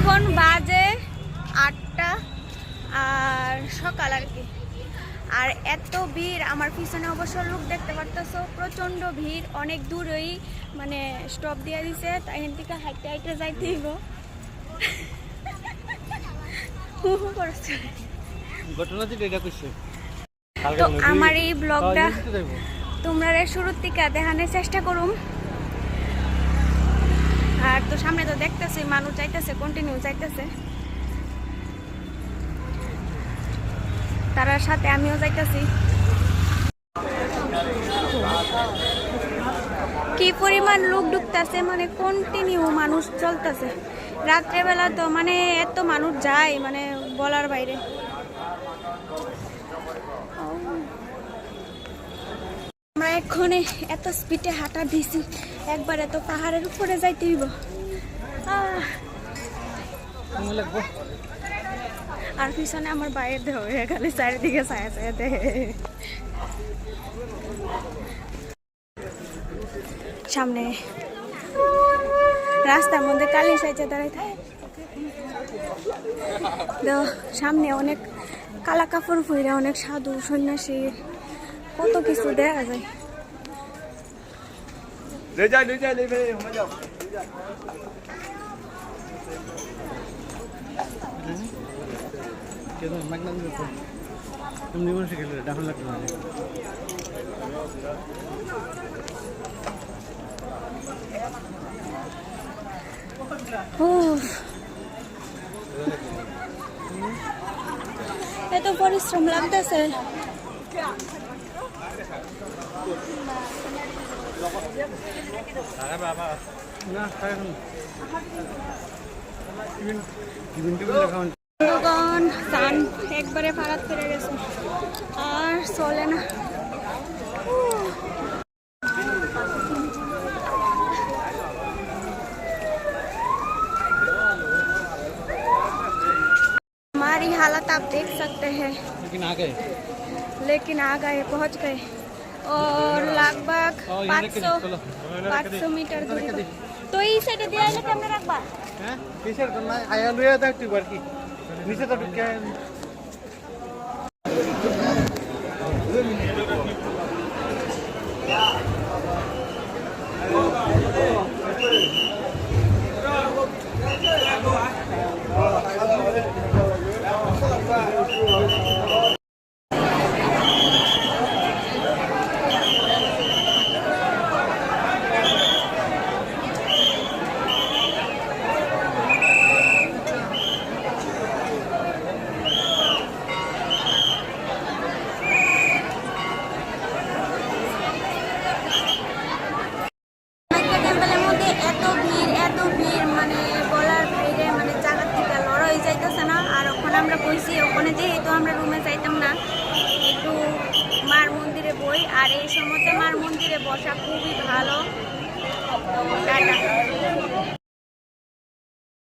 এখন বাজে 8টা আর সকাল আর কি। আর এত ভিড়, আমার পিছনে অবশ্য লোক দেখতে পারতেছো, প্রচন্ড ভিড়। অনেক দূরেই মানে স্টপ দিয়ে দিছে, তাই এখান থেকে হাইটে হাইটে যাইতে হইব। তো আমার এই ব্লগটা তোমরা শুরুর থেকে দেখানোর চেষ্টা করুম। আর তো সামনে তো দেখতেছি মানুষ যাইতেছে, কন্টিনিউ যাইতেছে, তার সাথে আমিও যাইতেছি। কি পরিমাণ লোক ঢুকতেছে, মানে কন্টিনিউ মানুষ চলতেছে। রাত্রেবেলা তো মানে এত মানুষ যায় মানে বলার বাইরে। আমরা এক্ষণে এত স্পিডে হাঁটা দিছি, একবার এত পাহাড়ের উপরে যাইতে হইব। আর পিছনে আমার বাইরের দেহ খালি চারিদিকে ছায়া ছায়া দেহে। সামনে রাস্তার মধ্যে কালি সাইজে দাঁড়াই থাকে, সামনে অনেক কালা কাপড় পরে অনেক সাধু সন্ন্যাসী কত কিছু দেখা যায়। এত পরিশ্রম লাগতেছে। চান একবারে ফারাত ফিরে গেছে, আর চলে না। हमारी हालत आप देख सकते हैं, लेकिन आ गए पहुंच गए। और लगभग 500 मीटर दूरी पर। तो ई साइड दिया है कैमरा रखबा हैं पीछे करना आया लुया था टू बार की नीचे तो क्या है। আমরা বইছি ওখানে, যেহেতু আমরা রুমে যাইতাম না, একটু মার মন্দিরে বই। আর এই সময়তে মার মন্দিরে বসা খুবই ভালো। তো টাটা।